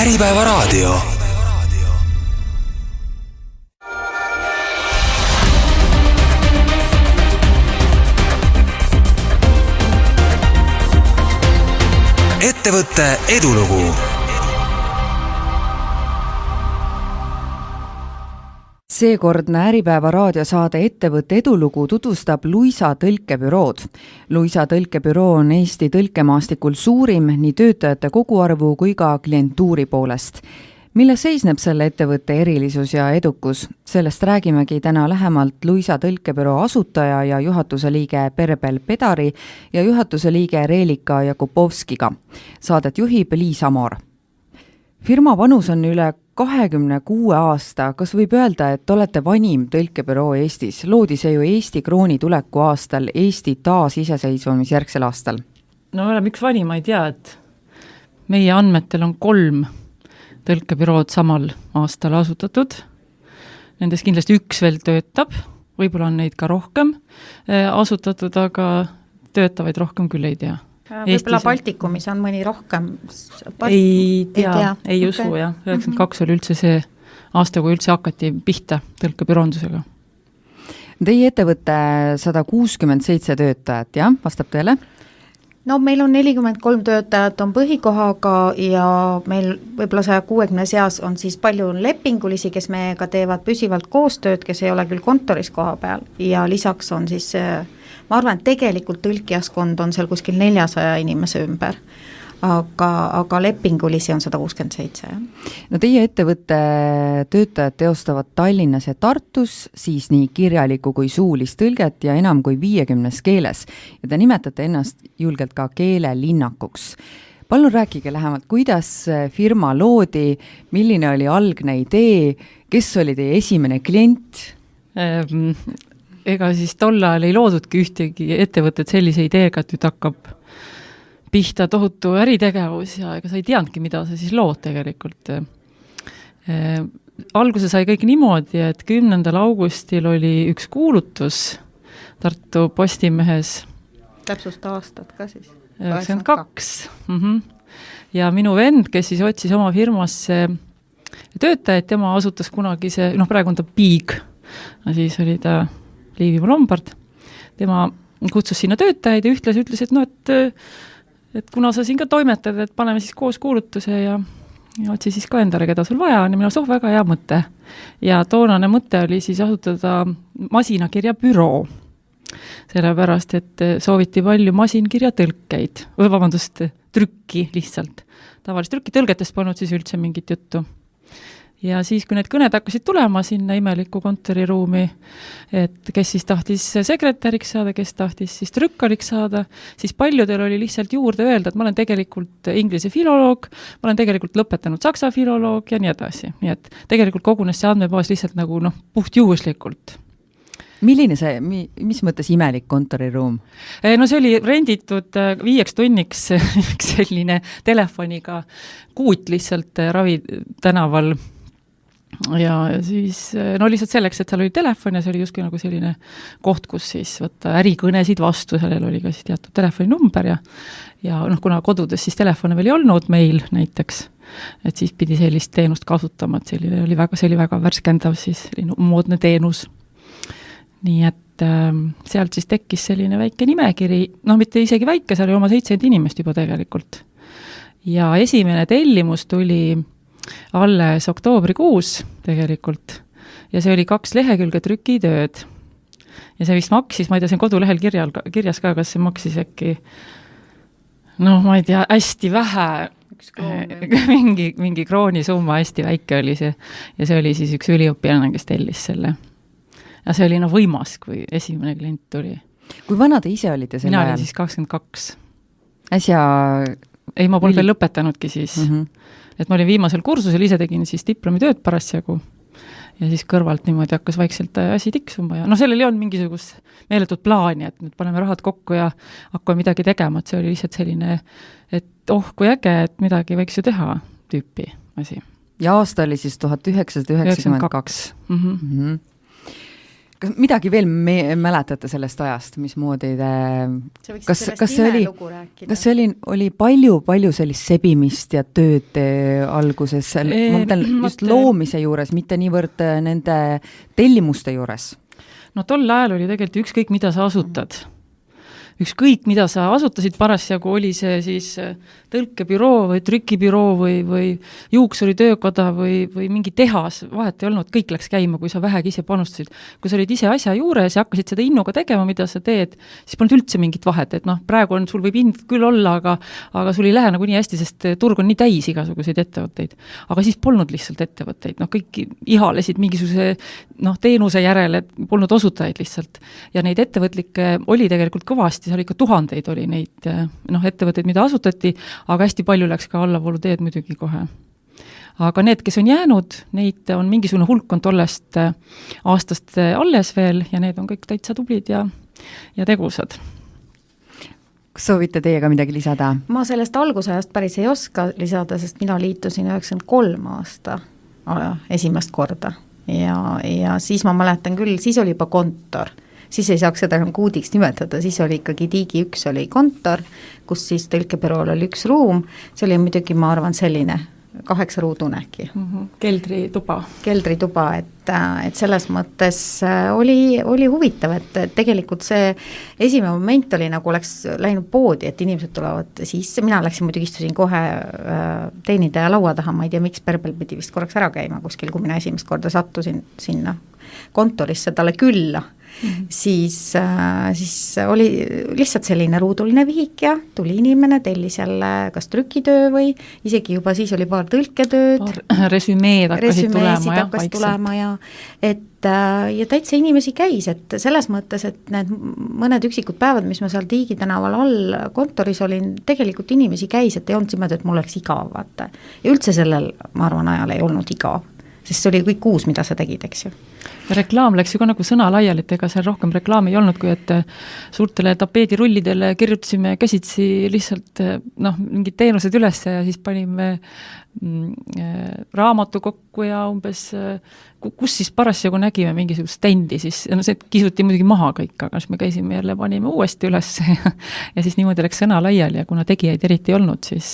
Äripäevaraadio. Ettevõtte edulugu. Seekordne Äripäeva raadiosaade Ettevõtte edulugu tutvustab Luisa tõlkebürood. Luisa tõlkebüroo on Eesti tõlkemaastikul suurim nii töötajate koguarvu kui ka klientuuri poolest. Milles seisneb selle ettevõtte erilisus ja edukus? Sellest räägimegi täna lähemalt Luisa tõlkebüroo asutaja ja juhatuse liige Perbel Pedari ja juhatuse liige Reelika Jakupovskiga. Saadet juhib Liis Amor. Firma vanus on üle 26 aasta. Kas võib öelda, et olete vanim tõlkebüroo Eestis? Loodi see ju Eesti krooni tuleku aastal, Eesti taasiseseisvumisjärgsel aastal. No oleme üks vanimaid ja, et meie andmetel on 3 tõlkebürood samal aastal asutatud. Nendest kindlasti üks veel töötab, võib-olla on neid ka rohkem asutatud, aga töötavaid rohkem küll ei tea. Võib-olla Baltikumis on mõni rohkem? Ei usu, jah. 92 oli üldse see aasta, kui üldse hakati pihta tõlkebüroondusega. Teie ettevõtte 167 töötajat, jah? Vastab teile? No meil on 43 töötajat on põhikohaga ja meil võib-olla 160 seas on siis palju lepingulisi, kes meiega teevad püsivalt koostööd, kes ei ole küll kontoris koha peal ja lisaks on siis ma arvan, et tegelikult tõlkijaskond on seal kuskil 400 inimese ümber, aga lepingulisi on 167. No teie ettevõtte töötajad teostavad Tallinnas ja Tartus siis nii kirjalikku kui suulist tõlget ja enam kui 50 keeles. Ja te nimetate ennast julgelt ka keelelinnakuks. Palun rääkige lähemalt, kuidas firma loodi, milline oli algne idee, kes oli teie esimene klient? Ega siis tol ajal ei loodudki ühtegi ettevõtet sellise ideega, et nüüd hakkab pihta tohutu äritegevus ja ega sa ei teadnudki, mida sa siis lood tegelikult. Alguse sai kõik niimoodi, et 10. augustil oli üks kuulutus Tartu Postimehes. Täpsusta aastat ka siis? 82. Ja minu vend, kes siis otsis oma firmasse töötajad, tema asutas kunagi see, praegu on ta Big, siis oli ta Liivimaa Lombard. Tema kutsus sinna töötajaid ja ühtlasi ütles, et kuna sa siin ka toimetad, et paneme siis koos kuulutuse ja otsi siis ka endale, keda sul vaja on ja mina väga hea mõte. Ja toonane mõte oli siis asutada masinakirja büroo. Sellepärast, et sooviti palju masinkirja tõlkeid. Trükki lihtsalt. Tavalist trükki tõlgetest polnud siis üldse mingit juttu. Ja siis, kui need kõned hakkasid tulema sinna imelikku kontoriruumi, et kes siis tahtis sekretäriks saada, kes tahtis siis trükkariks saada, siis paljudel oli lihtsalt juurde öelda, et ma olen tegelikult inglise filoloog, ma olen tegelikult lõpetanud saksa filoloog ja nii edasi. Nii et tegelikult kogunes see andmebaas lihtsalt nagu puhtjuhuslikult. Milline see, mis mõttes imelik kontoriruum? No see oli renditud 5 tunniks selline telefoniga kuut lihtsalt Ravi tänaval. Ja siis, lihtsalt selleks, et seal oli telefon ja see oli justkui nagu selline koht, kus siis võtta ärikõnesid vastu, sellel oli ka siis teatud telefoninumber ja kuna kodudes siis telefone veel ei olnud meil näiteks, et siis pidi sellist teenust kasutama, et see oli väga värskendav siis moodne teenus. Nii et sealt siis tekkis selline väike nimekiri, mitte isegi väike, seal oli oma 70 inimest juba tegelikult. Ja esimene tellimus tuli alles oktoobrikuus tegelikult ja see oli 2 lehekülge trükitööd ja see vist maksis, ma ei tea, see on kodulehel kirjas ka, kas see maksis äkki ma ei tea, hästi vähe mingi kroonisumma, hästi väike oli see ja see oli siis üks üliõpilane, kes tellis selle ja see oli võimas, kui esimene klient tuli. Kui vana te ise olite selle ajal? Mina olin siis 22. Äsja? Ei, ma polnud veel lõpetanudki siis. Et ma olin viimasel kursusel, ise tegin siis diplomitööd parasjagu ja siis kõrvalt niimoodi hakkas vaikselt asi tiksuma ja sellel ei olnud mingisugust meeletut plaani, et nüüd paneme rahad kokku ja hakkame midagi tegema, et see oli lihtsalt selline, et kui äge, et midagi võiks ju teha tüüpi asi. Ja aasta oli siis 1992. kas midagi veel mäletate sellest ajast, mismoodi te kas see oli palju sellist sebimist ja tööd alguses, ma mõtlen just loomise juures, mitte niivõrd nende tellimuste juures? No tol ajal oli tegelikult ükskõik, mida sa asutad. Ükskõik, mida sa asutasid parasjagu, oli see siis tõlkebüroo või trükibüroo või juuksuritöökoda või mingi tehas, vahet ei olnud, kõik läks käima, kui sa vähegi ise panustasid. Kui sa olid ise asja juures ja hakkasid seda innuga tegema, mida sa teed, siis polnud üldse mingit vahet, et praegu sul võib ind küll olla, aga sul ei lähe nagu nii hästi, sest turg on nii täis igasuguseid ettevõtteid. Aga siis polnud lihtsalt ettevõtteid, kõik ihalesid mingisuguse teenuse järele, polnud osutajaid lihtsalt. Ja neid ettevõtlikke oli tegelikult kõvasti, seal ikka tuhandeid oli neid ettevõtteid, mida asutati, aga hästi palju läks ka allavoolu teed muidugi kohe. Aga need, kes on jäänud, neid on mingisugune hulk on tollest aastast alles veel ja need on kõik täitsa tublid ja tegusad. Kas soovite teiega midagi lisada? Ma sellest algusajast päris ei oska lisada, sest mina liitusin 93 aasta esimest korda ja siis ma mäletan küll, siis oli juba kontor. Siis ei saaks seda kuudiks nimetada, siis oli ikkagi Digi 1 oli kontor, kus siis tõlkebürool oli üks ruum, see oli muidugi, ma arvan, selline 8 ruudune äkki. Keldrituba, et selles mõttes oli huvitav, et tegelikult see esimene moment oli nagu oleks läinud poodi, et inimesed tulevad sisse, mina läksin muidugi istusin kohe teenidaja laua taha, ma ei tea, miks Perbel pidi vist korraks ära käima kuskil, kui mina esimest korda sattusin sinna kontorisse talle külla. Siis oli lihtsalt selline ruuduline vihik ja tuli inimene, tellis jälle kas trükitöö või isegi juba siis oli paar tõlketööd. Resümeed hakkasid tulema ja täitsa inimesi käis, et selles mõttes, et need mõned üksikud päevad, mis ma seal Tiigi tänaval all kontoris olin, tegelikult inimesi käis, et ei olnud siimad, et mul oleks igav, vaata. Ja üldse sellel, ma arvan, ajal ei olnud igav, sest see oli kõik uus, mida sa tegid, eks ju. Ja reklaam läks ju ka nagu sõna laiali, et ega seal rohkem reklaami ei olnud, kui et suurtele tapeedirullidele kirjutasime käsitsi lihtsalt mingid teenused üles ja siis panime raamatu kokku ja umbes, kus siis parasjagu nägime mingisugust stendi, siis see kisuti muidugi maha kõik, aga siis me käisime jälle, panime uuesti üles ja siis niimoodi läks sõna laiali ja kuna tegijaid eriti ei olnud, siis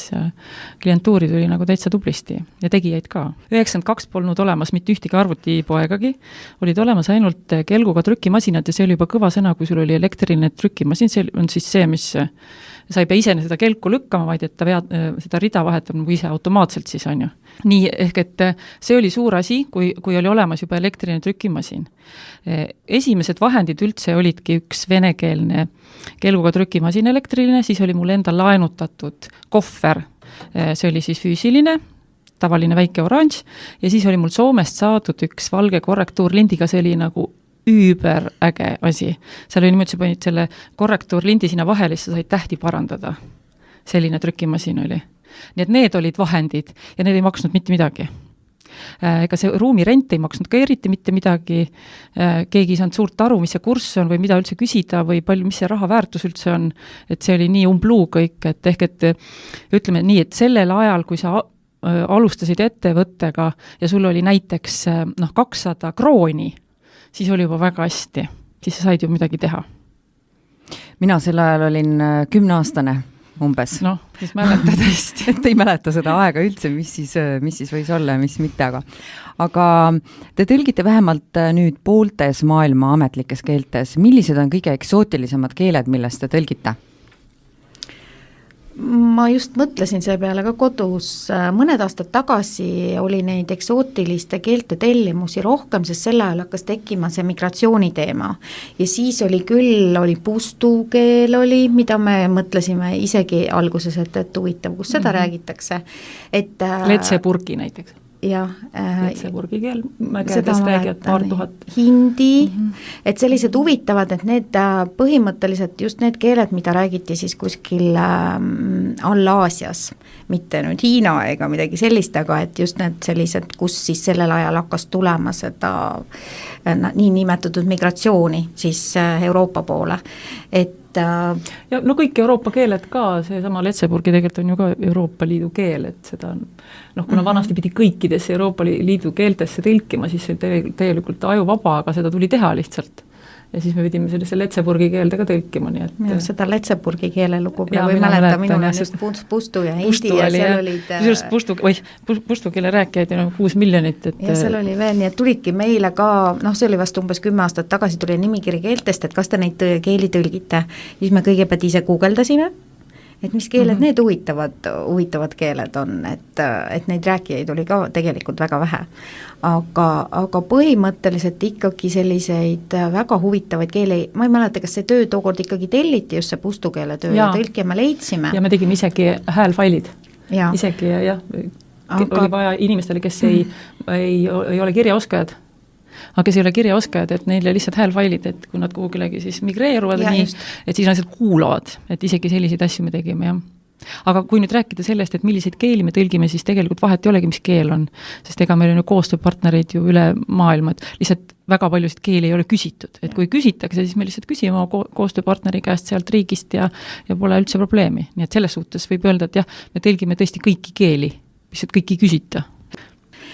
klientuuri tuli nagu täitsa tublisti ja tegijaid ka. 92 polnud olemas mitte ühtegi arvutipoegagi, olid olemas ainult kelguga trükimasinad ja see oli juba kõva sõna, kui sul oli elektriline trükimasin, see on siis see, mis sa ei pea ise seda kelku lükkama, vaid et ta seda rida vahetab nagu ise automaatselt siis on ju. Nii, ehk et see oli suur asi, kui oli olemas juba elektriline trükimasin. Esimesed vahendid üldse olidki üks venekeelne kelguga trükimasin elektriline, siis oli mul enda laenutatud kohver, see oli siis füüsiline, tavaline väike oranž ja siis oli mul Soomest saadud üks valge korrektuurlindiga, see oli nagu üüberäge asi. Seal oli niimoodi, sa panid selle korrektuurlindi sinna vahele, siis sa said tähti parandada. Selline trükimasin oli. Nii et need olid vahendid ja need ei maksnud mitte midagi. Ega see ruumirent ei maksnud ka eriti mitte midagi, keegi ei saanud suurt aru, mis see kurss on või mida üldse küsida või palju, mis see raha väärtus üldse on, et see oli nii umbluu kõik, et ehk et ütleme nii, et sellel ajal, kui sa alustasid ettevõttega ja sul oli näiteks 200 krooni, siis oli juba väga hästi, siis sa said ju midagi teha. Mina sel ajal olin 10-aastane umbes. Siis mäletad hästi. Et ei mäleta seda aega üldse, mis siis võis olla ja mis mitte, aga te tõlgite vähemalt nüüd pooltes maailma ametlikes keeltes. Millised on kõige eksootilisemad keeled, millest te tõlgite? Ma just mõtlesin selle peale ka kodus, mõned aastad tagasi oli neid eksootiliste keelte tellimusi rohkem, sest sel ajal hakkas tekkima see migratsiooniteema ja siis oli küll, oli pustu keel oli, mida me mõtlesime isegi alguses, et huvitav, kus seda räägitakse. Letseburgi näiteks. Letseburgi keel, mägedes räägivad paar tuhat. Hindi, et sellised huvitavad, et need põhimõtteliselt just need keeled, mida räägiti siis kuskil All-Aasias, mitte nüüd Hiina ega midagi sellist, aga et just need sellised, kus siis sellel ajal hakkas tulema seda nii nimetatud migratsiooni siis Euroopa poole, et ja no kõik Euroopa keeled ka, seesama Letseburgi tegelikult on ju ka Euroopa Liidu keel, et seda kuna vanasti pidi kõikidesse Euroopa Liidu keeltesse tõlkima, siis see tegelikult ajuvaba, aga seda tuli teha lihtsalt. Ja siis me pidime sellesse Letseburgi keelde ka tõlkima, nii et... Ja seda Letseburgi keelelugu või mäleta, minul on just Pustu ja Eesti ja seal olid... Pustu keele rääkijaid 6 miljonit, et... Ja seal oli veel, nii et tulidki meile ka, see oli vast umbes 10 aastat tagasi tuli nimikiri keeltest, et kas te neid keeli tõlgite. Siis me kõigepealt ise guugeldasime, et mis keeled need huvitavad keeled on, et neid rääkijaid oli ka tegelikult väga vähe. Aga põhimõtteliselt ikkagi selliseid väga huvitavaid keeli, ma ei mäleta, kas see töö tookord ikkagi telliti just see pustu keele töö ja tõlki me leidsime. Ja me tegime isegi häälfailid. Isegi oli vaja inimestele, kes ei ole kirjaoskajad. Aga kes ei ole kirjaoskajad, et neile lihtsalt häälfailid, et kui nad kuhugilegi siis migreeruvad nii, et siis nad kuulavad, et isegi selliseid asju me tegime, jah. Aga kui nüüd rääkida sellest, et milliseid keeli me tõlgime, siis tegelikult vahet ei olegi, mis keel on, sest ega meil on ju koostööpartnereid ju üle maailma, et lihtsalt väga paljusid keeli ei ole küsitud, et kui küsitakse, siis me lihtsalt küsime oma koostööpartneri käest sealt riigist ja pole üldse probleemi, nii et selles suhtes võib öelda, et jah, me tõlgime tõesti kõiki keeli, lihtsalt kõiki küsita.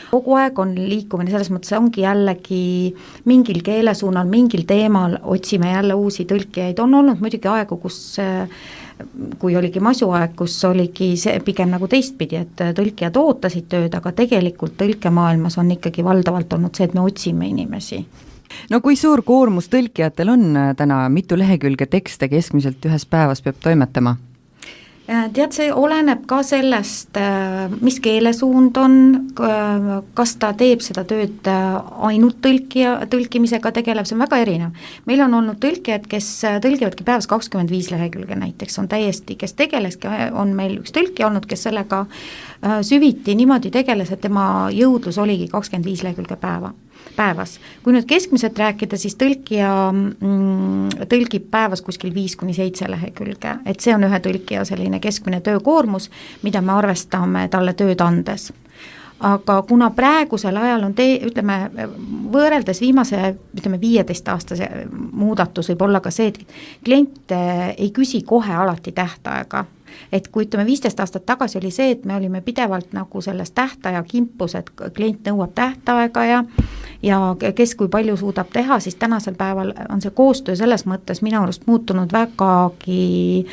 Kogu aeg on liikumine, selles mõttes ongi jällegi mingil keelesuunal, mingil teemal otsime jälle uusi tõlkijaid, on olnud muidugi aegu, kui oligi masuaeg, kus oligi see pigem nagu teistpidi, et tõlkijad ootasid tööd, aga tegelikult tõlkemaailmas on ikkagi valdavalt olnud see, et me otsime inimesi. No kui suur koormus tõlkijatel on täna, mitu lehekülge tekste keskmiselt ühes päevas peab toimetama? Tead, see oleneb ka sellest, mis keelesuund on, kas ta teeb seda tööd ainult tõlkimisega tegeleb, see on väga erinev. Meil on olnud tõlkijad, kes tõlgivadki päevas 25 lehekülge näiteks, on täiesti, kes tegeleski, on meil üks tõlkija olnud, kes sellega süviti niimoodi tegeles, et tema jõudlus oligi 25 lehekülge päevas. Kui nüüd keskmiselt rääkida, siis tõlkija tõlgib päevas kuskil 5-7 lehekülge, et see on ühe tõlkija selline keskmine töökoormus, mida me arvestame talle tööd andes. Aga kuna praegusel ajal on võrreldes viimase 15 aastase muudatus võib olla ka see, et klient ei küsi kohe alati tähtaega. Et kui 15 aastat tagasi oli see, et me olime pidevalt nagu selles tähtaja kimpus, et klient nõuab tähtaega ja kes kui palju suudab teha, siis tänasel päeval on see koostöö selles mõttes minu arust muutunud vägagi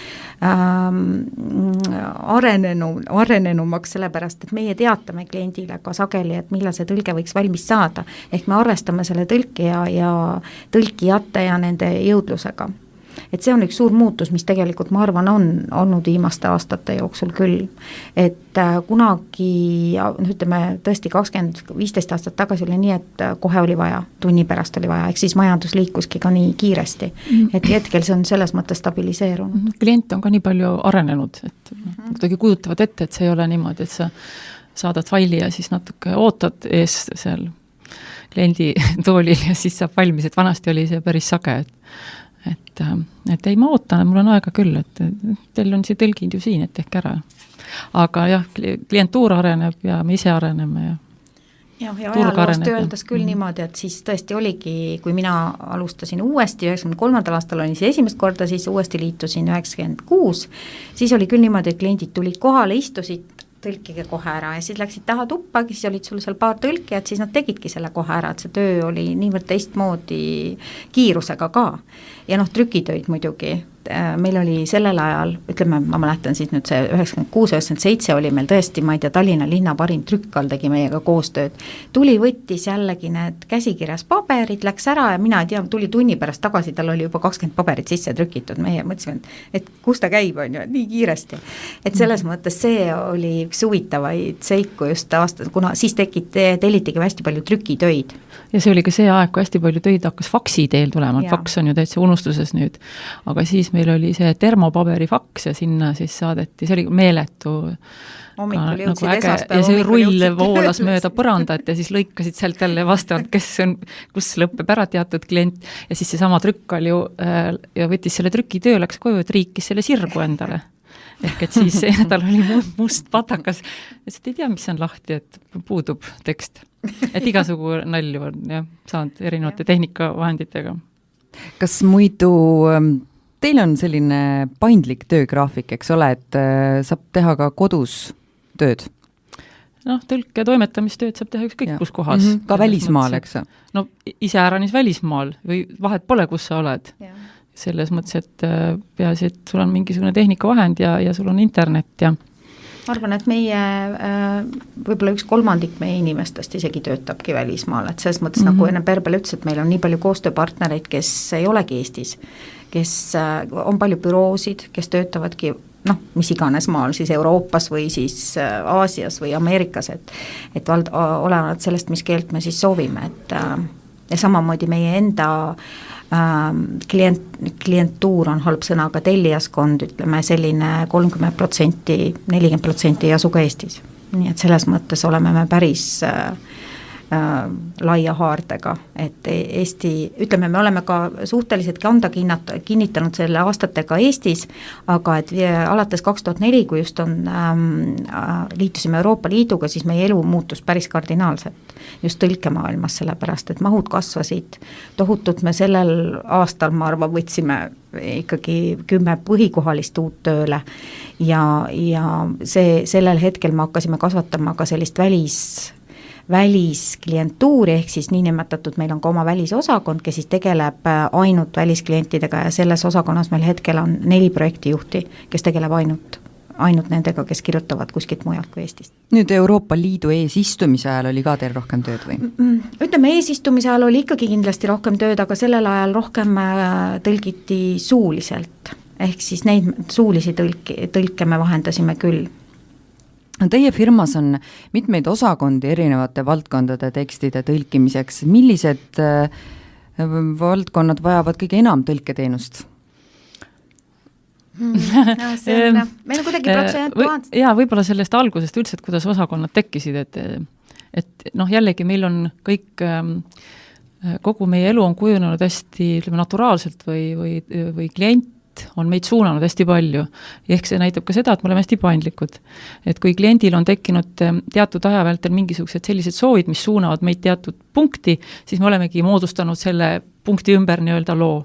arenenumaks, sellepärast, et meie teatame kliendile ka sageli, et millal see tõlge võiks valmis saada. Ehk me arvestame selle tõlkija ja tõlkijate ja nende jõudlusega. Et see on üks suur muutus, mis tegelikult ma arvan on olnud viimaste aastate jooksul küll, et kunagi, tõesti 15 aastat tagasi oli nii, et kohe oli vaja, tunni pärast oli vaja, ehk siis majandus liikuski ka nii kiiresti, et hetkel see on selles mõttes stabiliseerunud. Klient on ka nii palju arenenud, et kuidagi kujutavad ette, et see ei ole niimoodi, et sa saadad faili ja siis natuke ootad ees seal kliendi toolil ja siis saab valmis, et vanasti oli see päris sage, et ei, ma ootan, mul on aega küll, et teil on see tõlgid ju siin, et tehke ära. Aga jah, klientuur areneb ja me ise areneme ja ajaloost öeldes küll niimoodi, et siis tõesti oligi, kui mina alustasin uuesti, 93. aastal oli see esimest korda, siis uuesti liitusin 96, siis oli küll niimoodi, et kliendid tulid kohale, istusid, tõlkige kohe ära ja siis läksid taha tuppa, siis olid sul seal paar tõlkijat, siis nad tegidki selle kohe ära, et see töö oli niivõrd teistmoodi kiirusega ka. Ja trükitöid muidugi, meil oli sellel ajal, ma mäletan siis nüüd see 96-97 oli meil tõesti, ma ei tea, Tallinna linna parim trükkal tegi meiega koostööd. Tuli võttis jällegi need käsikirjas paberid, läks ära ja mina ei tea, tuli tunni pärast tagasi, tal oli juba 20 paberit sisse trükitud, meie mõtlesime, et kus ta käib, on ju, nii kiiresti. Et selles mõttes see oli üks huvitavaid seiku just aastas, kuna siis tellitigi hästi palju trükitöid. Ja see oli ka see aeg, kui hästi palju töid hakkas faksi teel tulema, faks on ju täitsa unustuses nüüd, aga siis meil oli see termopaberi faks ja sinna siis saadeti, see oli meeletu hommikul jõudsid nagu ja see rull voolas mööda põrandat ja siis lõikasid sealt jälle vastavalt, kus lõppeb ära teatud klient ja siis seesama trükk oli ju ja võttis selle trükitöö, läks koju, et riikis selle sirgu endale. Ehk et siis tal oli must patakas, et ei tea, mis on lahti, et puudub tekst. Et igasugu nalju on saanud erinevate tehnikavahenditega. Kas muidu Teil on selline paindlik töögraafik, eks ole, et saab teha ka kodus tööd? Noh, tõlke toimetamistööd saab teha ükskõik kus kohas. Ka välismaal, eks? No iseäranis välismaal või vahet pole, kus sa oled. Selles mõttes, et peaasi, et sul on mingisugune tehnikavahend ja sul on internet ja ma arvan, et meie võib-olla 1/3 meie inimestest isegi töötabki välismaal, et selles mõttes nagu enne Perbel ütles, et meil on nii palju koostööpartnereid, kes ei olegi Eestis, kes on palju büroosid, kes töötavadki mis iganes maal, siis Euroopas või siis Aasias või Ameerikas, et olenevalt sellest, mis keelt me siis soovime, et ja samamoodi meie enda klientuur on halb sõna, aga tellijaskond, ütleme selline 30%, 40% ja suga Eestis. Nii et selles mõttes oleme me päris laia haardega, et Eesti, ütleme, me oleme ka suhteliselt kanda kinnitanud selle aastatega Eestis, aga et alates 2004, kui just liitusime Euroopa Liiduga, siis meie elu muutus päris kardinaalselt just tõlkemaailmas, sellepärast et mahud kasvasid tohutult, me sellel aastal, ma arvan, võtsime ikkagi 10 põhikohalist uut tööle ja sellel hetkel me hakkasime kasvatama ka sellist välisklientuuri, ehk siis niinimetatud, meil on ka oma välisosakond, kes siis tegeleb ainult välisklientidega ja selles osakonnas meil hetkel on 4 projektijuhti, kes tegeleb ainult nendega, kes kirjutavad kuskilt mujalt kui Eestist. Nüüd Euroopa Liidu eesistumise ajal oli ka teil rohkem tööd või? Ütleme, eesistumise ajal oli ikkagi kindlasti rohkem tööd, aga sellel ajal rohkem tõlgiti suuliselt, ehk siis neid suulisi tõlke me vahendasime küll. Teie firmas on mitmeid osakondi erinevate valdkondade tekstide tõlkimiseks. Millised valdkonnad vajavad kõige enam tõlketeenust? Meil on kuidagi protsent. Jaa, võib-olla sellest algusest üldse, et kuidas osakonnad tekkisid, et jällegi meil on kõik, kogu meie elu on kujunenud hästi, ütleme, naturaalselt või klient on meid suunanud hästi palju. Ehk see näitab ka seda, et me oleme hästi paindlikud. Et kui kliendil on tekkinud teatud aja vältel mingisugused sellised soovid, mis suunavad meid teatud punkti, siis me olemegi moodustanud selle punkti ümber nii-öelda loo.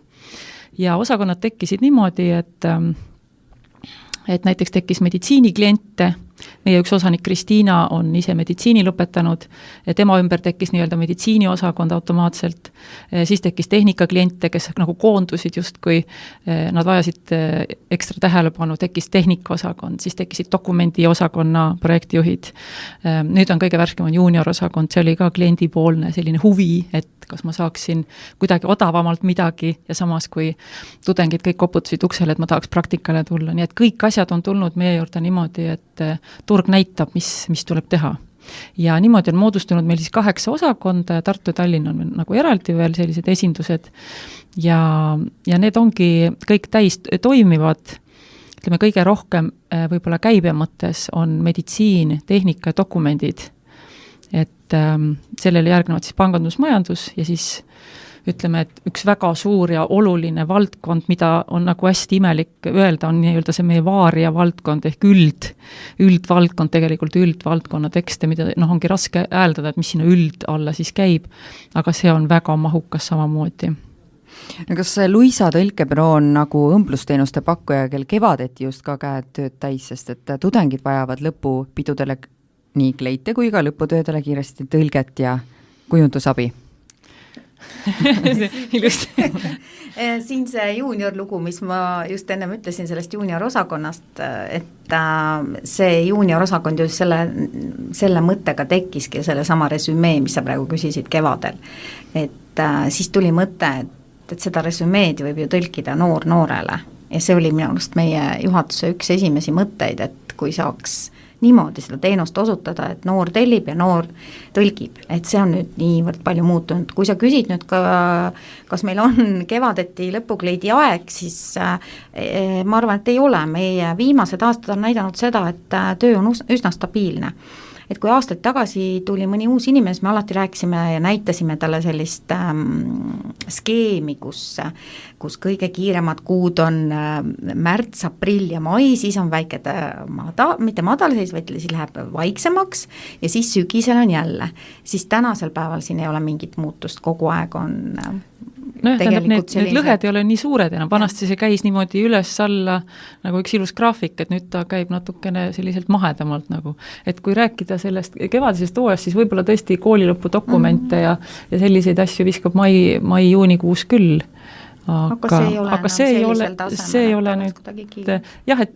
Ja osakonnad tekkisid niimoodi, et näiteks tekkis meditsiinikliente, meie üks osanik Kristiina on ise meditsiini lõpetanud, tema ümber tekkis nii-öelda meditsiiniosakond automaatselt, siis tekkis tehnikakliente, kes nagu koondusid justkui, nad vajasid ekstra tähelepanu, tekkis tehnikaosakond, siis tekkisid dokumendiosakonna projektijuhid. Nüüd on kõige värskem on juuniorosakond, see oli ka kliendipoolne selline huvi, et kas ma saaksin kuidagi odavamalt midagi ja samas kui tudengid kõik koputasid uksele, et ma tahaks praktikale tulla, nii et kõik asjad on tulnud meie juurde niimoodi, et turg näitab, mis tuleb teha. Ja niimoodi on moodustunud meil siis 8 osakonda ja Tartu ja Tallinn on nagu eraldi veel sellised esindused ja need ongi kõik täis toimivad, ütleme kõige rohkem võib-olla käibe mõttes on meditsiin, tehnika ja dokumendid, et sellele järgnevad siis pangandusmajandus ja siis ütleme, et üks väga suur ja oluline valdkond, mida on nagu hästi imelik öelda, on nii-öelda see meie vaaria valdkond ehk üldvaldkond, tegelikult üldvaldkonna tekste, mida ongi raske hääldada, et mis sinna üld alla siis käib, aga see on väga mahukas samamoodi. Kas Luisa tõlkebüroo on nagu õmblusteenuste pakkuja, kel kevadeti just ka käed tööd täis, sest et tudengid vajavad lõpupidudele nii kleite kui ka lõputöödele kiiresti tõlget ja kujundusabi? Ilusti. Siin see juunior lugu, mis ma just ennem ütlesin sellest juunior osakonnast, et see juunior osakond ju selle mõttega tekkiski selle sama resümee, mis sa praegu küsisid kevadel. Et siis tuli mõte, et seda resümeed võib ju tõlkida noorele ja see oli minu arust meie juhatuse üks esimesi mõtteid, et kui saaks niimoodi seda teenust osutada, et noor tellib ja noor tõlgib, et see on nüüd niivõrd palju muutunud. Kui sa küsid nüüd ka, kas meil on kevadeti lõpukleidi aeg, siis ma arvan, et ei ole. Meie viimased aastad on näidanud seda, et töö on üsna stabiilne. Et kui aastaid tagasi tuli mõni uus inimene, me alati rääkisime ja näitasime talle sellist skeemi, kus kõige kiiremad kuud on märts, aprill ja mai, siis on väike mitte madalseis, vaid siis läheb vaiksemaks ja siis sügisel on jälle. Siis tänasel päeval siin ei ole mingit muutust, kogu aeg on nojah, tähendab, tegelikult need lõhed ei ole nii suured enam, vanasti see käis niimoodi üles-alla nagu üks ilus graafik, et nüüd ta käib natukene selliselt mahedamalt nagu. Et kui rääkida sellest kevadisest hooajast, siis võib-olla tõesti koolilõpudokumente ja selliseid asju viskab mai-juunikuus küll. Aga see ei ole enam see ei ole nüüd, jah, et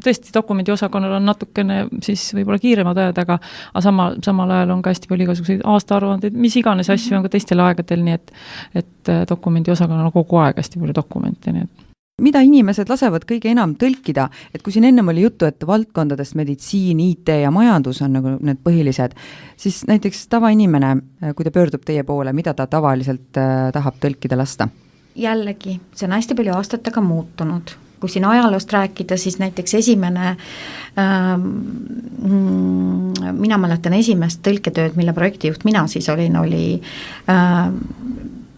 tõesti dokumendi osakonnal on natukene siis võib-olla kiiremad ajad, aga samal ajal on ka hästi palju igasuguseid aastaaruandeid, mis iganes asju on ka teistel aegadel, nii et dokumendi osakonnal on kogu aeg hästi palju dokumente, nii et mida inimesed lasevad kõige enam tõlkida, et kui siin ennem oli juttu, et valdkondadest meditsiin, IT ja majandus on nagu need põhilised, siis näiteks tavainimene, kui ta pöördub teie poole, mida ta tavaliselt tahab tõlkida lasta? Jällegi, see on hästi palju aastatega muutunud. Kui siin ajaloost rääkida, siis näiteks mina mäletan esimest tõlketööd, mille projektijuht mina siis olin, oli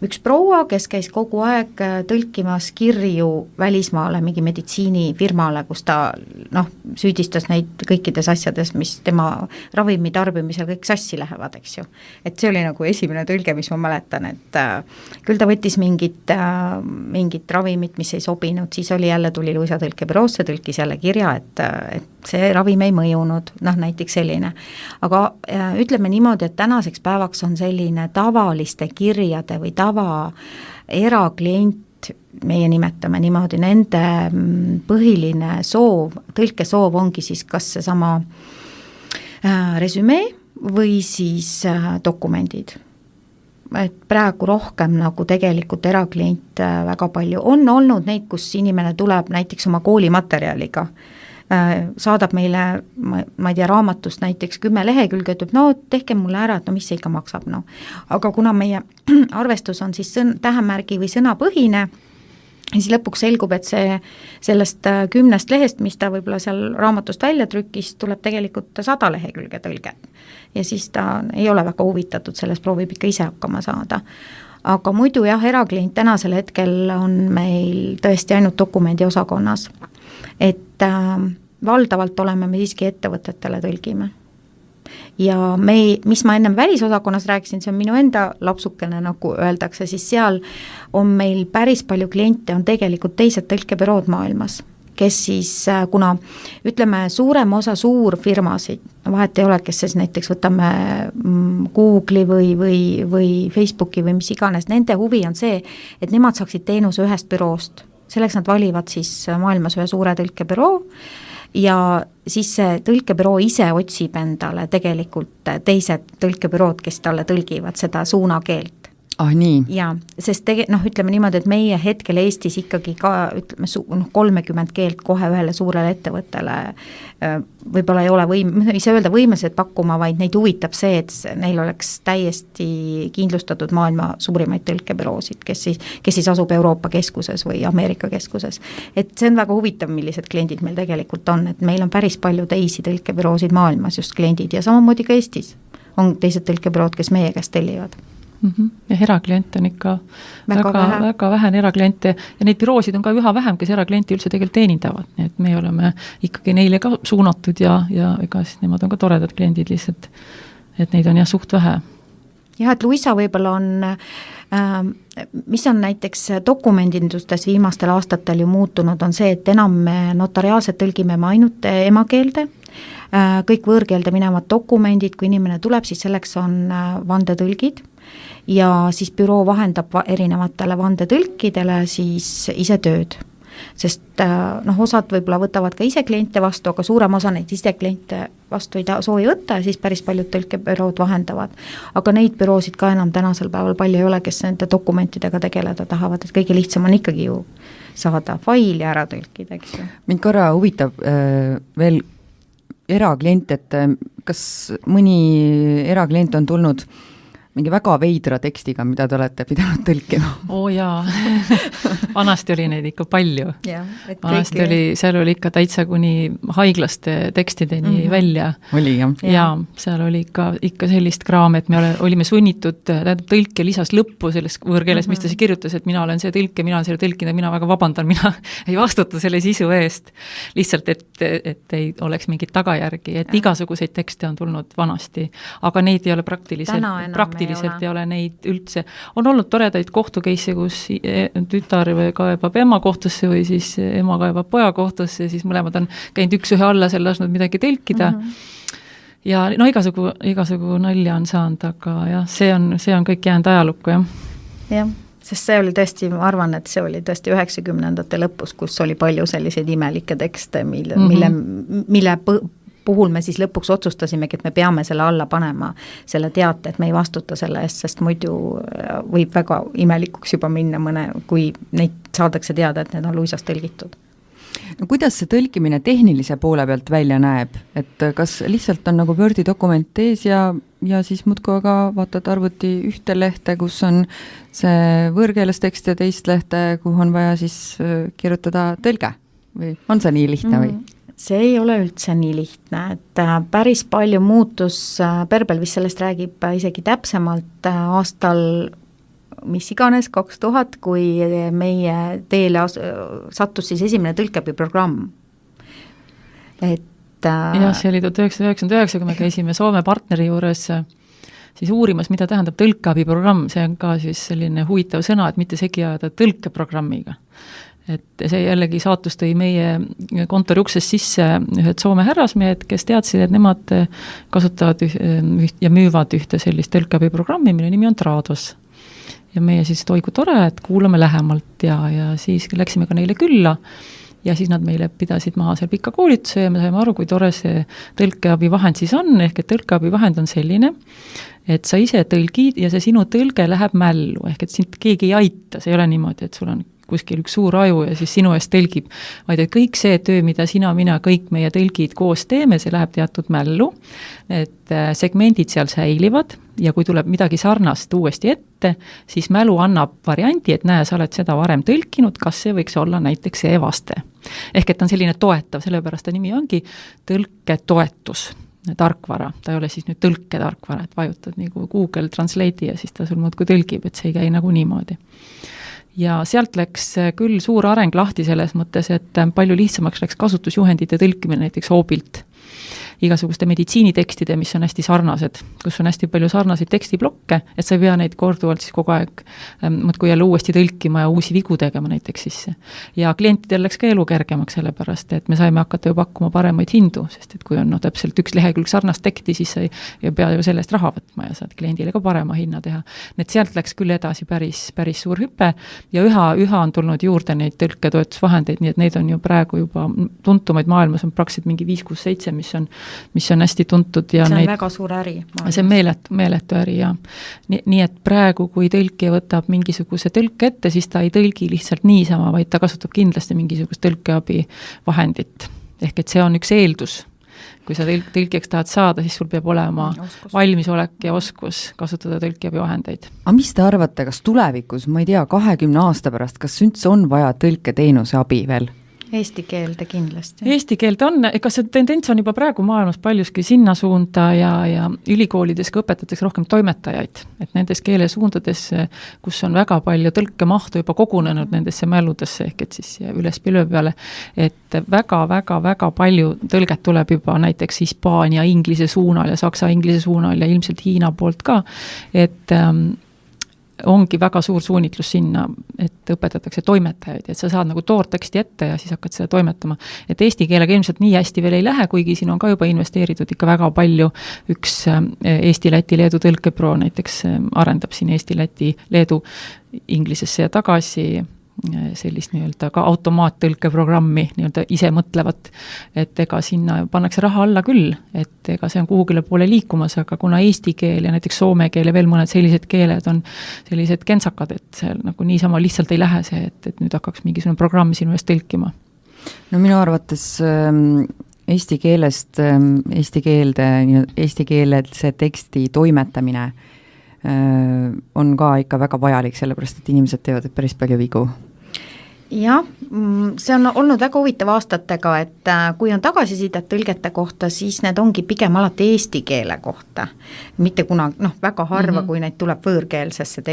üks proua, kes käis kogu aeg tõlkimas kirju välismaale mingi meditsiinifirmale, kus ta süüdistas neid kõikides asjades, mis tema ravimi tarbimisel kõik sassi lähevad, eks ju. Et see oli nagu esimene tõlge, mis ma mäletan, et küll ta võttis mingit ravimit, mis ei sobinud, siis oli jälle tuli Luisa tõlkebüroosse, tõlkis jälle kirja, et see ravim ei mõjunud, näiteks selline. Aga ütleme niimoodi, et tänaseks päevaks on selline tavaliste kirjade või eraklient, meie nimetame niimoodi, nende põhiline soov, tõlkesoov ongi siis kas see sama resümee või siis dokumendid. Et praegu rohkem nagu tegelikult eraklient väga palju on olnud neid, kus inimene tuleb näiteks oma koolimaterjaliga, saadab meile, ma ei tea, raamatust näiteks 10 lehekülge, ütleb, tehke mulle ära, et mis see ikka maksab, Aga kuna meie arvestus on siis tähemärgi või sõnapõhine, siis lõpuks selgub, et sellest 10 lehest, mis ta võib-olla seal raamatust välja trükkis, tuleb tegelikult 100 lehekülge tõlge. Ja siis ta ei ole väga huvitatud, sellest proovib ikka ise hakkama saada. Aga muidu jah, eraklient tänasel hetkel on meil tõesti ainult dokumendi osakonnas. Et valdavalt oleme me siiski ettevõtetele tõlgime. Ja mis ma ennem välisosakonnas rääkisin, see on minu enda lapsukene, nagu öeldakse, siis seal on meil päris palju kliente, on tegelikult teised tõlkebürood maailmas, kes siis, kuna ütleme suurem osa suurfirmasid, vahet ei ole, kes siis näiteks võtame Google'i või Facebooki või mis iganes, nende huvi on see, et nemad saaksid teenuse ühest büroost. Selleks nad valivad siis maailmas ühe suure tõlkebüroo ja siis see tõlkebüroo ise otsib endale tegelikult teised tõlkebürood, kes talle tõlgivad seda suunakeelt. Nii. Ja, sest ütleme niimoodi, et meie hetkel Eestis ikkagi ka, ütleme, 30 keelt kohe ühele suurele ettevõttele võib-olla ei ole ei saa öelda võimelised pakkuma, vaid neid huvitab see, et neil oleks täiesti kindlustatud maailma suurimaid tõlkebüroosid, kes siis asub Euroopa keskuses või Ameerika keskuses. Et see on väga huvitav, millised kliendid meil tegelikult on, et meil on päris palju teisi tõlkebüroosid maailmas just kliendid ja samamoodi ka Eestis on teised tõlkebürood, kes meie käest tellivad. Ja erakliente on ikka väga vähe erakliente ja neid büroosid on ka üha vähem, kes eraklienti üldse tegelikult teenindavad, nii et me oleme ikkagi neile ka suunatud ja ega siis nemad on ka toredad kliendid lihtsalt, et neid on jah suht vähe. Jah, et Luisa võib-olla on, mis on näiteks dokumendindustes viimastel aastatel ju muutunud, on see, et enam me notariaalselt tõlgime me ainult emakeelde, kõik võõrkeelde minevad dokumendid, kui inimene tuleb, siis selleks on vandetõlgid ja siis büroo vahendab erinevatele vandetõlkidele siis ise tööd. Sest osad võib-olla võtavad ka ise kliente vastu, aga suurem osa neid ise kliente vastu ei soovi võtta ja siis päris paljud tõlkebürood vahendavad. Aga neid büroosid ka enam tänasel päeval palju ei ole, kes nende dokumentidega tegeleda tahavad, et kõige lihtsam on ikkagi ju saada faili ära tõlkida, eks ju. Mind korra huvitab veel eraklient, et kas mõni eraklient on tulnud mingi väga veidra tekstiga, mida te olete pidanud tõlkima? Jaa, vanasti oli neid ikka palju. Vanasti oli, seal oli ikka täitsa kuni haiglaste tekstideni välja. Oli, jah. Ja seal oli ikka sellist kraam, et me olime sunnitud, tõlke lisas lõppu selles võõrkeeles, mis ta see kirjutas, et mina olen see tõlke, mina olen selle tõlkinud, mina väga vabandan, mina ei vastuta selle sisu eest. Lihtsalt, et ei oleks mingit tagajärgi, et igasuguseid tekste on tulnud vanasti, aga neid ei ole praktiliselt praktiliselt ei ole neid üldse. On olnud toredaid kohtukeisse, kus tütar kaebab ema kohtusse või siis ema kaebab poja kohtusse ja siis mõlemad on käinud üks ühe alla, seal lasknud midagi tõlkida. Ja no igasugu nalja on saanud, aga jah, see on kõik jäänud ajalukku, jah. Jah, sest see oli tõesti, ma arvan, et see oli tõesti 90ndate lõpus, kus oli palju selliseid imelikke tekste, mille puhul me siis lõpuks otsustasimegi, et me peame selle alla panema selle teate, et me ei vastuta selle eest, sest muidu võib väga imelikuks juba minna kui neid saadakse teada, et need on luisas tõlgitud. No kuidas see tõlkimine tehnilise poole pealt välja näeb, et kas lihtsalt on nagu Wordi dokument ees ja siis muudkui aga vaatad arvuti ühte lehte, kus on see võõrkeeles tekst ja teist lehte, kuhu on vaja siis kirjutada tõlge või on see nii lihtne või? See ei ole üldse nii lihtne, et päris palju muutus, Perbel vist sellest räägib isegi täpsemalt aastal mis iganes 2000, kui meie teele sattus siis esimene tõlkeabiprogramm. Jah, see oli 1999, kui me käisime Soome partneri juures siis uurimas, mida tähendab tõlkeabiprogramm, see on ka siis selline huvitav sõna, et mitte segi ajada tõlkeprogrammiga. Et see jällegi saatus tõi meie kontori uksest sisse ühed Soome härrasmehed, kes teadsid, et nemad kasutavad ja müüvad ühte sellist tõlkeabiprogrammi, mille nimi on Trados. Ja meie siis toigu tore, et kuulame lähemalt ja siis läksime ka neile külla ja siis nad meile pidasid maha seal pika koolituse ja me saime aru, kui tore see tõlkeabivahend siis on, ehk et tõlkeabivahend on selline, et sa ise tõlgid ja see sinu tõlge läheb mällu, ehk et sind keegi ei aita, see ei ole niimoodi, et sul on kuskil üks suur aju ja siis sinu eest tõlgib, vaid et kõik see töö, mida sina, mina, kõik meie tõlgid koos teeme, see läheb teatud mällu, et segmendid seal säilivad ja kui tuleb midagi sarnast uuesti ette, siis mälu annab variandi, et näe, sa oled seda varem tõlkinud, kas see võiks olla näiteks see vaste. Ehk et on selline toetav, sellepärast ta nimi ongi tõlketoetus. Tarkvara, ta ei ole siis nüüd tõlketarkvara, et vajutad nagu Google Translate'i ja siis ta sul muudkui tõlgib, et see ei käi nagu niimoodi. Ja sealt läks küll suur areng lahti selles mõttes, et palju lihtsamaks läks kasutusjuhendite tõlkimine näiteks Hoobilt. Igasuguste meditsiinitekstide, mis on hästi sarnased, kus on hästi palju sarnaseid tekstiblokke, et sa ei pea neid korduvalt siis kogu aeg muudkui jälle uuesti tõlkima ja uusi vigu tegema näiteks sisse. Ja klientidel läks ka elu kergemaks sellepärast, et me saime hakata ju pakkuma paremaid hindu, sest et kui on täpselt üks lehekülg sarnast teksti, siis sa ei pea ju sellest raha võtma ja saad kliendile ka parema hinna teha. Need sealt läks küll edasi päris suur hüpe ja üha on tulnud juurde neid tõlketoetusvahendeid, nii et neid on ju praegu juba tuntumaid maailmas on praktiliselt mingi 5-6-7, mis on hästi tuntud. Ja see on väga suur äri. See on meeletu äri, ja. Nii et praegu, kui tõlkija võtab mingisuguse tõlke ette, siis ta ei tõlgi lihtsalt niisama, vaid ta kasutab kindlasti mingisugust tõlkeabi vahendit. Ehk et see on üks eeldus. Kui sa tõlkijaks tahad saada, siis sul peab olema valmisolek ja oskus kasutada tõlkeabi vahendeid. Aga mis te arvate, kas tulevikus, ma ei tea, 20 aasta pärast, kas üldse on vaja tõlketeenuse abi veel? Eesti keelde kindlasti. Eesti keelde on, ega see tendents on juba praegu maailmas paljuski sinna suunda ja ülikoolides ka õpetatakse rohkem toimetajaid, et nendes keelesuundades, kus on väga palju tõlkemahtu juba kogunenud nendesse mäludesse, ehk et siis üles pilve peale, et väga palju tõlget tuleb juba näiteks Hispaania inglise suunal ja saksa inglise suunal ja ilmselt Hiina poolt ka, et ongi väga suur suunitlus sinna, et õpetatakse toimetajaid, et sa saad nagu toorteksti ette ja siis hakkad seda toimetama. Et eesti keelega ilmselt nii hästi veel ei lähe, kuigi siin on ka juba investeeritud ikka väga palju. Üks Eesti, Läti, Leedu tõlkepro näiteks arendab siin Eesti, Läti, Leedu inglisesse ja tagasi sellist nii-öelda ka automaattõlkeprogrammi nii-öelda ise mõtlevat, et ega sinna pannakse raha alla küll, et ega see on kuhugile poole liikumas, aga kuna eesti keel ja näiteks soome keel ja veel mõned sellised keeled on sellised kentsakad, et see nagu niisama lihtsalt ei lähe see, et nüüd hakkaks mingisugune programm sinu eest tõlkima. No minu arvates eesti keelest, eesti keelse teksti toimetamine on ka ikka väga vajalik, sellepärast et inimesed teevad päris palju vigu. Jah, see on olnud väga huvitav aastatega, et kui on tagasisidet tõlgete kohta, siis need ongi pigem alati eesti keele kohta. Mitte kunagi, väga harva, kui neid tuleb võõrkeelsesse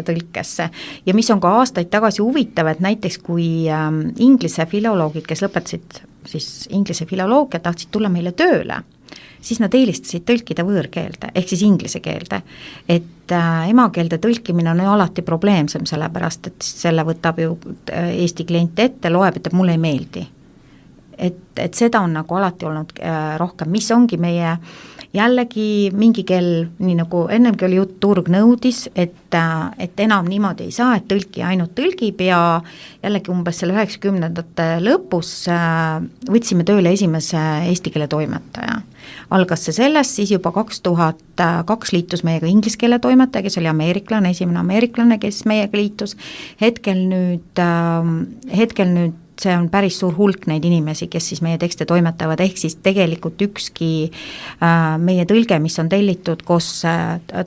tõlkesse. Ja mis on ka aastaid tagasi huvitav, et näiteks kui inglise filoloogid, kes lõpetasid siis inglise filoloogia, tahtsid tulla meile tööle, siis nad eelistasid tõlkida võõrkeelde, ehk siis inglise keelde. Et emakeelde tõlkimine on ju alati probleemsem, sellepärast et selle võtab ju Eesti klient ette, loeb, et mulle ei meeldi. Et seda on nagu alati olnud rohkem, mis ongi meie jällegi mingi kell, nii nagu ennemgi oli jutt, turg nõudis, et enam niimoodi ei saa, et tõlki ainult tõlgib ja jällegi umbes selle 90ndate lõpus võtsime tööle esimese eesti keele toimetaja. Algas see sellest, siis juba 2002 liitus meiega inglise keele toimetaja, kes oli ameeriklane, esimene ameeriklane, kes meiega liitus. Hetkel nüüd see on päris suur hulk neid inimesi, kes siis meie tekste toimetavad, ehk siis tegelikult ükski meie tõlge, mis on tellitud koos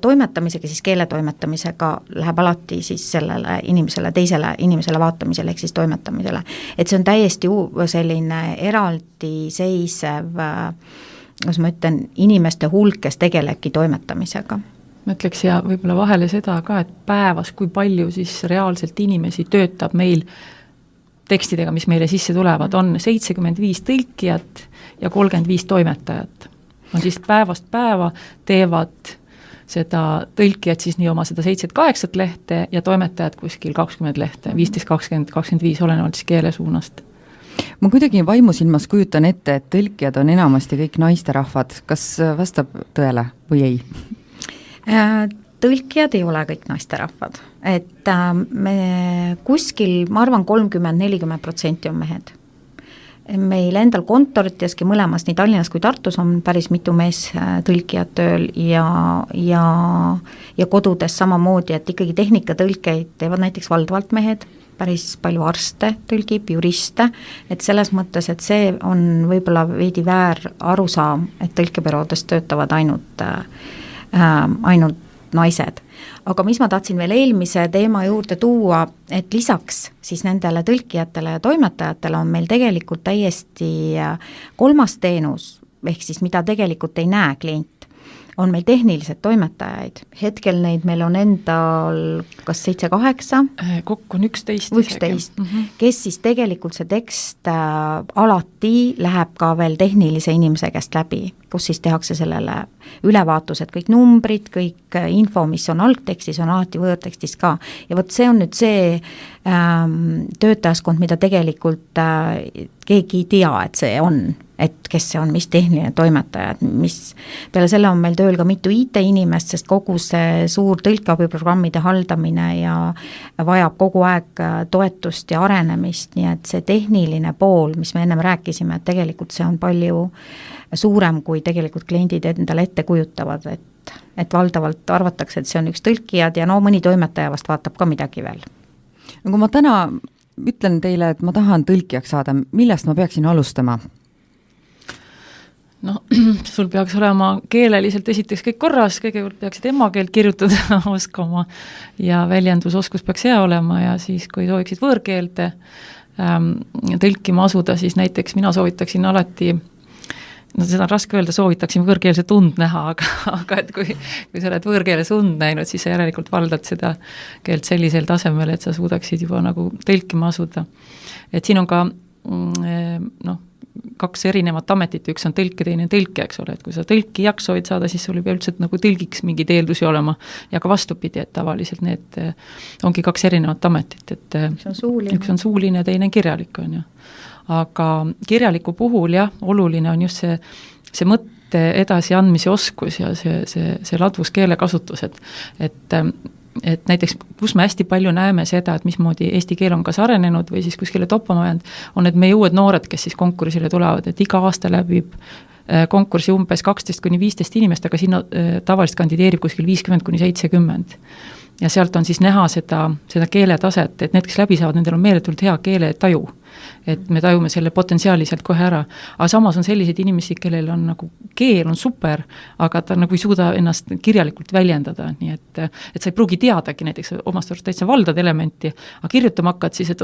toimetamisega, siis keele toimetamisega läheb alati siis sellele inimesele, teisele inimesele vaatamisele, ehk siis toimetamisele. Et see on täiesti selline eraldiseisev, kus ma ütlen, inimeste hulk, kes tegelebki toimetamisega. Ma ütleks ja võib-olla vahele seda ka, et päevas kui palju siis reaalselt inimesi töötab meil tekstidega, mis meile sisse tulevad, on 75 tõlkijat ja 35 toimetajat. On siis päevast päeva teevad seda tõlkijat siis nii oma seda 7-8 lehte ja toimetajad kuskil 20 lehte, 15, 20, 25, olenevalt siis keele suunast. Ma kuidagi vaimusilmas kujutan ette, et tõlkijad on enamasti kõik naisterahvad. Kas vastab tõele või ei? Tõlkijad ei ole kõik naisterahvad, et me kuskil, ma arvan, 30-40% on mehed. Meil endal kontoriteski mõlemas, nii Tallinnas kui Tartus on päris mitu mees tõlkijad tööl ja kodudes samamoodi, et ikkagi tehnikatõlkeid teevad näiteks valdavalt mehed, päris palju arste tõlgib, juriste, et selles mõttes, et see on võib-olla veidi väär arusaam, et tõlkebüroodes töötavad ainult naised. Aga mis ma tahtsin veel eelmise teema juurde tuua, et lisaks siis nendele tõlkijatele ja toimetajatele on meil tegelikult täiesti kolmas teenus, ehk siis mida tegelikult ei näe klient, on meil tehnilised toimetajaid. Hetkel neid meil on endal kas 7-8? Kokku on 11. 11, kes siis tegelikult see tekst alati läheb ka veel tehnilise inimese käest läbi, kus siis tehakse sellele ülevaatused, kõik numbrid, kõik info, mis on algtekstis, on alati võõrtekstis ka. Ja võt see on nüüd see töötajaskond, mida tegelikult keegi ei tea, et see on, et kes see on, mis tehniline toimetaja, mis peale selle on meil tööl ka mitu IT-inimest, sest kogu see suur tõlkeabiprogrammide haldamine ja vajab kogu aeg toetust ja arenemist, nii et see tehniline pool, mis me ennem rääkisime, et tegelikult see on palju suurem, kui tegelikult kliendid endale ette kujutavad, et valdavalt arvatakse, et see on üks tõlkijad ja no mõni toimetaja vast vaatab ka midagi veel. No kui ma täna ütlen teile, et ma tahan tõlkijaks saada, millest ma peaksin alustama? No, sul peaks olema keeleliselt esiteks kõik korras, kõigepealt peaksid emakeelt kirjutada oskama ja väljendusoskus peaks hea olema ja siis, kui sooviksid võõrkeelde tõlkima asuda, siis näiteks mina soovitaksin alati, no seda on raske öelda, soovitaksin võõrkeelse und näha, aga et kui sa oled võõrkeeles und näinud, siis sa järelikult valdad seda keelt sellisel tasemel, et sa suudaksid juba nagu tõlkima asuda. Et siin on ka kaks erinevat ametit, üks on tõlke, teine tõlke, eks ole, et kui sa tõlkijaks soovid saada, siis sul ei pea üldse nagu tõlgiks mingeid eeldusi olema ja ka vastupidi, et tavaliselt need ongi kaks erinevat ametit, et üks on suuline, teine kirjalik on ju. Aga kirjaliku puhul jah, oluline on just see mõtte edasi andmise oskus ja see ladvus keelekasutus, et näiteks, kus me hästi palju näeme seda, et mismoodi eesti keel on kas arenenud või siis kuskile toppama jäänud, on need meie uued noored, kes siis konkursile tulevad, et iga aasta läbib konkursi umbes 12-15 inimest, aga sinna tavaliselt kandideerib kuskil 50-70. Ja sealt on siis näha seda keeletaset, et need, kes läbi saavad, nendel on meeletult hea keeletaju. Et me tajume selle potentsiaali sealt kohe ära. Aga samas on sellised inimesi, kellel on nagu keel on super, aga ta nagu ei suuda ennast kirjalikult väljendada. Nii et sa ei pruugi teadagi, näiteks omast arust täitsa valdad elementi, aga kirjutama hakkad siis, et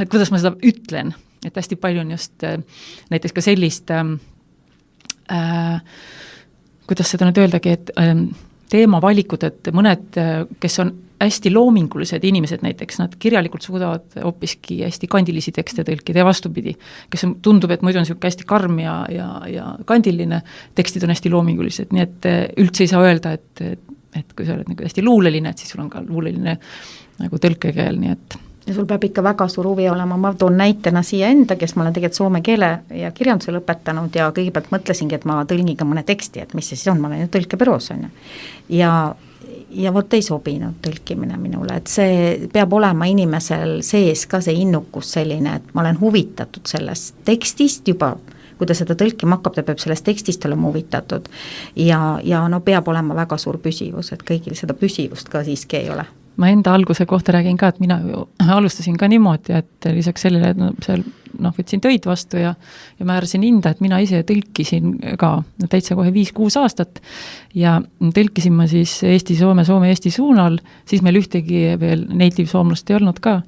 kuidas ma seda ütlen. Et hästi palju on just näiteks ka sellist, kuidas seda nüüd öeldagi, et teemavalikud, et mõned, kes on hästi loomingulised inimesed näiteks, nad kirjalikult suudavad hoopiski hästi kandilisi tekste tõlkida ja vastupidi, kes tundub, et muidu on niisugune hästi karm ja kandiline, tekstid on hästi loomingulised, nii et üldse ei saa öelda, et kui sa oled nagu hästi luuleline, et siis sul on ka luuleline nagu tõlkekeel, nii et ja sul peab ikka väga suur huvi olema, ma toon näitena siia enda, kes ma olen tegelikult soome keele ja kirjanduse lõpetanud ja kõigepealt mõtlesingi, et ma tõlgin ka mõne teksti, et mis see siis on, ma olen ju tõlkebüroos, on ju. Ja vot ei sobinud tõlkimine minule, et see peab olema inimesel sees ka see innukus selline, et ma olen huvitatud sellest tekstist juba, kui ta seda tõlkima hakkab, ta peab sellest tekstist olema huvitatud ja no peab olema väga suur püsivus, et kõigil seda püsivust ka siiski ei ole. Ma enda alguse kohta räägin ka, et mina alustasin ka niimoodi, et lisaks sellele, et seal võtsin töid vastu ja määrasin hinda, et mina ise tõlkisin ka täitsa kohe 5-6 aastat ja tõlkisin ma siis Eesti-Soome, Soome-Eesti suunal, siis meil ühtegi veel native soomlast ei olnud ka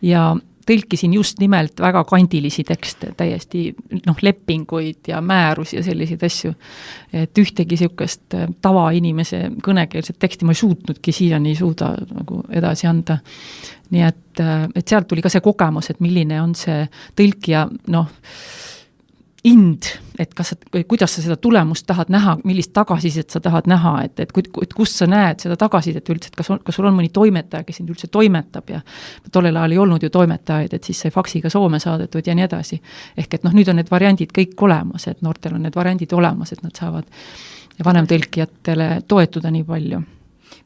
ja tõlkisin just nimelt väga kandilisi tekste, täiesti lepinguid ja määrusi ja selliseid asju. Et ühtegi niisugust tavainimese kõnekeelset teksti ma ei suutnudki siiani suuda nagu edasi anda. Nii et sealt tuli ka see kogemus, et milline on see tõlkija ind, et kuidas sa seda tulemust tahad näha, millist tagasisidet sa tahad näha, et kus sa näed seda tagasisidet üldse, et kas sul on mõni toimetaja, kes sind üldse toimetab ja tollel ajal ei olnud ju toimetajaid, et siis sai faksiga Soome saadetud ja nii edasi. Ehk et nüüd on need variandid kõik olemas, et noortel on need variandid olemas, et nad saavad vanemtõlkijatele toetuda nii palju.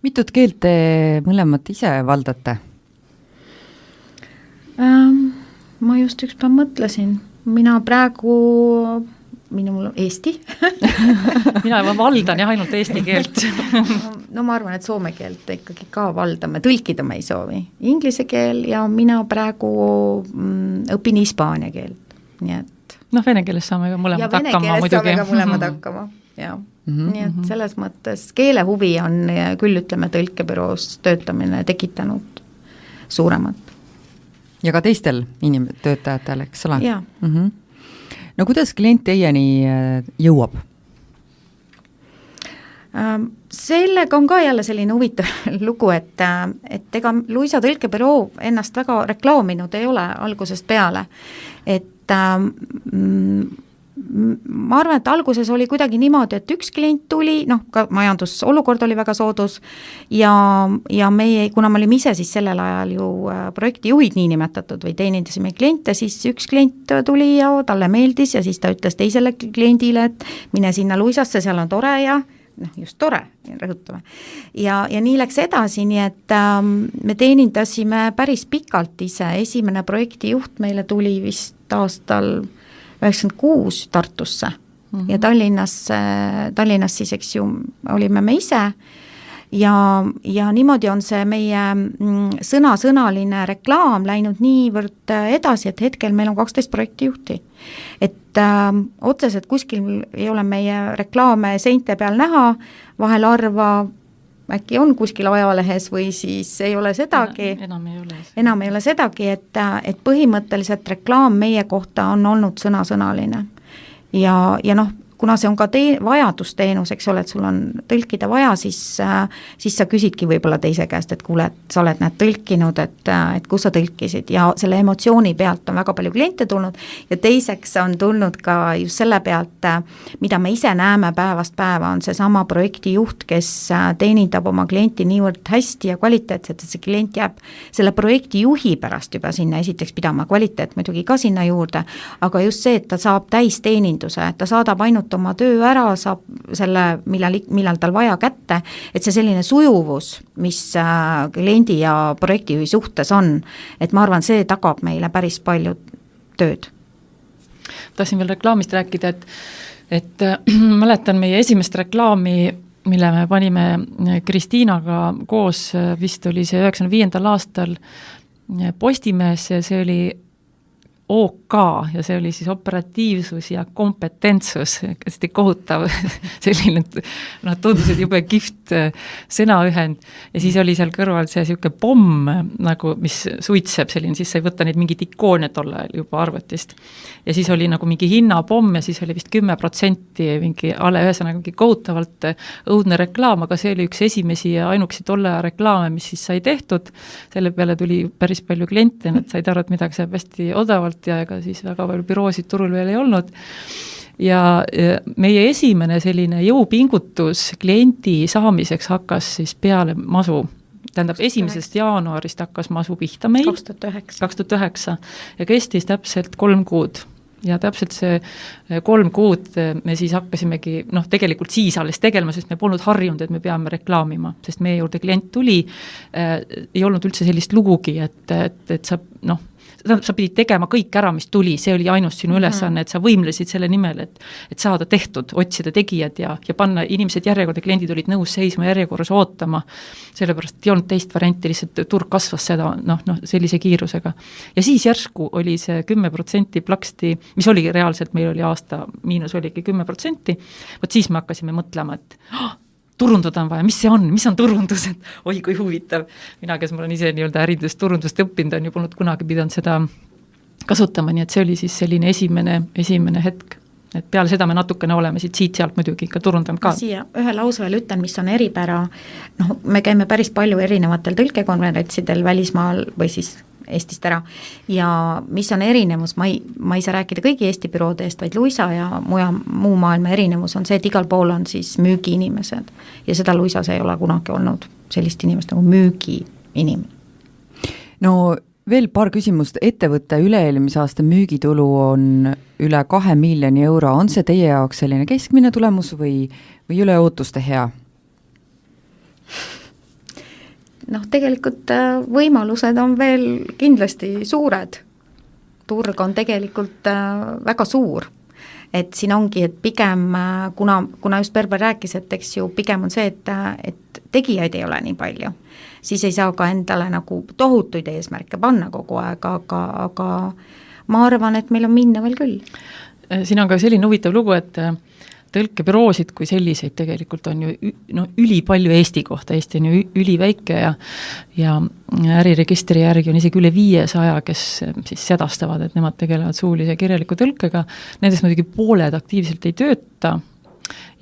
Mitut keelt te mõlemad ise valdate? Ma just üks päev mõtlesin. Mina praegu, minul Eesti. Mina valdan jah ainult eesti keelt. No ma arvan, et soome keelt ikkagi ka valdame, tõlkida me ei soovi. Inglise keel ja mina praegu õpin hispaania keelt. Nii et vene keeles saame ka mõlemad hakkama muidugi. Ja vene keeles saame ka mõlemad hakkama, jah. Nii et selles mõttes keelehuvi on küll, ütleme, tõlkebüroos töötamine tekitanud suuremat. Ja ka teistel töötajatel, eks ole? Jaa. No kuidas klient teieni jõuab? Sellega on ka jälle selline huvitav lugu, et ega Luisa tõlkebüroo ennast väga reklaaminud ei ole algusest peale, et ma arvan, et alguses oli kuidagi niimoodi, et üks klient tuli, ka majandusolukord oli väga soodus ja meie, kuna me olime ise siis sellel ajal ju projektijuhid niinimetatud või teenindasime kliente, siis üks klient tuli ja talle meeldis ja siis ta ütles teisele kliendile, et mine sinna Luisasse, seal on tore ja just tore, rõhutame. Ja nii läks edasi, nii et me teenindasime päris pikalt ise, esimene projektijuht meile tuli vist aastal 96 Tartusse ja Tallinnas siis, eks ju, olime me ise ja niimoodi on see meie sõnaline reklaam läinud niivõrd edasi, et hetkel meil on 12 projektijuhti. Et otseselt kuskil ei ole meie reklaame seinte peal näha, vahel arva äkki on kuskil ajalehes või siis ei ole sedagi, enam ei ole sedagi, et põhimõtteliselt reklaam meie kohta on olnud sõnaline ja kuna see on ka vajadusteenus, eks ole, et sul on tõlkida vaja, siis sa küsidki võib-olla teise käest, et kuule, et sa oled näed tõlkinud, et kus sa tõlkisid ja selle emotsiooni pealt on väga palju kliente tulnud ja teiseks on tulnud ka just selle pealt, mida me ise näeme päevast päeva, on see sama projektijuht, kes teenindab oma klienti niivõrd hästi ja kvaliteetselt, et see klient jääb selle projektijuhi pärast juba sinna esiteks pidama, kvaliteet muidugi ka sinna juurde, aga just see, et ta saab täisteeninduse, et ta saadab ainult oma töö ära, saab selle, millal tal vaja kätte, et see selline sujuvus, mis kliendi ja projektijuhi suhtes on, et ma arvan, see tagab meile päris palju tööd. Tahtsin veel reklaamist rääkida, et mäletan meie esimest reklaami, mille me panime Kristiinaga koos, vist oli see 95. aastal Postimees, see oli OK ja see oli siis operatiivsus ja kompetentsus, hästi kohutav selline, noh, tundusid jube kihvt sõnaühend ja siis oli seal kõrval see siuke pomm, nagu mis suitseb selline, siis sai võtta neid mingeid ikoone tol ajal juba arvutist. Ja siis oli nagu mingi hinnapomm ja siis oli vist 10% mingi ühesõnaga mingi kohutavalt õudne reklaam, aga see oli üks esimesi ja ainuksi tolle reklaame, mis siis sai tehtud. Selle peale tuli päris palju kliente, nad said aru, et midagi saab hästi odavalt ja ega siis väga palju büroosid turul veel ei olnud. Ja meie esimene selline jõupingutus kliendi saamiseks hakkas siis peale masu. Tähendab, 1. jaanuarist hakkas masu pihta meil. 2009 ja kestis täpselt 3 kuud. Ja täpselt see 3 kuud me siis hakkasimegi, noh, tegelikult siis alles tegelema, sest me polnud harjunud, et me peame reklaamima, sest meie juurde klient tuli, ei olnud üldse sellist lugugi, et sa, noh, sa pidid tegema kõik ära, mis tuli, see oli ainus sinu ülesanne, et sa võimlesid selle nimel, et saada tehtud, otsida tegijad ja panna inimesed järjekorda, kliendid olid nõus seisma järjekorras ootama, sellepärast ei olnud teist varianti, lihtsalt turg kasvas seda, noh, sellise kiirusega. Ja siis järsku oli see 10% plaksti, mis oli reaalselt, meil oli aasta miinus oligi 10%, võt siis me hakkasime mõtlema, et turundada on vaja, mis on turundus, et oi kui huvitav. Mina, kes mul on ise nii-öelda ärindust turundust õppinud, on ju polnud kunagi pidanud seda kasutama, nii et see oli siis selline esimene hetk. Et peale seda me natukene oleme siit-sealt muidugi ikka turundanud ka. Siia ühe lause veel ütlen, mis on eripära. No, me käime päris palju erinevatel tõlkekonverentsidel välismaal või siis Eestist ära ja mis on erinevus, ma ei saa rääkida kõigi Eesti büroode eest, vaid Luisa ja muu maailma erinevus on see, et igal pool on siis müügiinimesed ja seda Luisas ei ole kunagi olnud sellist inimest nagu müügiinimene. No veel paar küsimust, ettevõtte üle-eelmise aasta müügitulu on üle 2 miljoni euro, on see teie jaoks selline keskmine tulemus või üle ootuste hea? Noh, tegelikult võimalused on veel kindlasti suured. Turg on tegelikult väga suur. Et siin ongi, et pigem, kuna just Berber rääkis, et eks ju pigem on see, et tegijaid ei ole nii palju, siis ei saa ka endale nagu tohutuid eesmärke panna kogu aeg, aga ma arvan, et meil on minna veel küll. Siin on ka selline huvitav lugu, et tõlkebüroosid kui selliseid tegelikult on ju üli palju Eesti kohta, Eesti on ju üliväike ja äriregistri järgi on isegi üle 500, kes siis sedastavad, et nemad tegelevad suulise kirjaliku tõlkega, nendest muidugi pooled aktiivselt ei tööta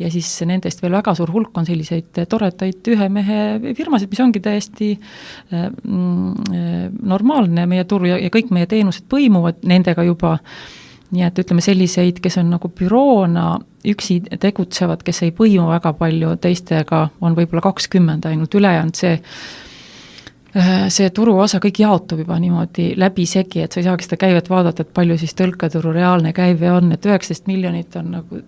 ja siis nendest veel väga suur hulk on selliseid toredaid ühe mehe firmasid, mis ongi täiesti normaalne meie turu ja kõik meie teenused põimuvad nendega juba. Nii et ütleme selliseid, kes on nagu büroona üksi tegutsevad, kes ei põimu väga palju, teistega on võib-olla 20 ainult ülejäänud see turuosa kõik jaotub juba niimoodi läbi segi, et sa ei saagi seda käivet vaadata, et palju siis tõlketuru reaalne käive on, et 19 miljonit on nagu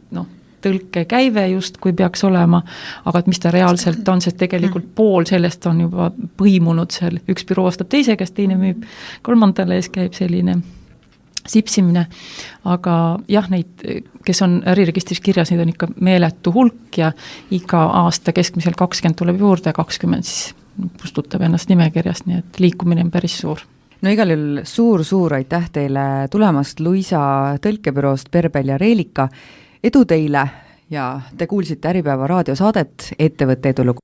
tõlkekäive just, kui peaks olema, aga et mis ta reaalselt on, sest tegelikult pool sellest on juba põimunud seal, üks büroo ostab teise käest, teine müüb kolmandale, ees käib selline sipsimine, aga jah, neid, kes on äriregistris kirjas, neid on ikka meeletu hulk ja iga aasta keskmiselt 20 tuleb juurde ja 20 siis pustutab ennast nimekirjast, nii et liikumine on päris suur. No igal juhul suur aitäh teile tulemast Luisa tõlkebüroost Berbel ja Reelika. Edu teile ja te kuulsite Äripäeva raadiosaadet Ettevõtte edulugu.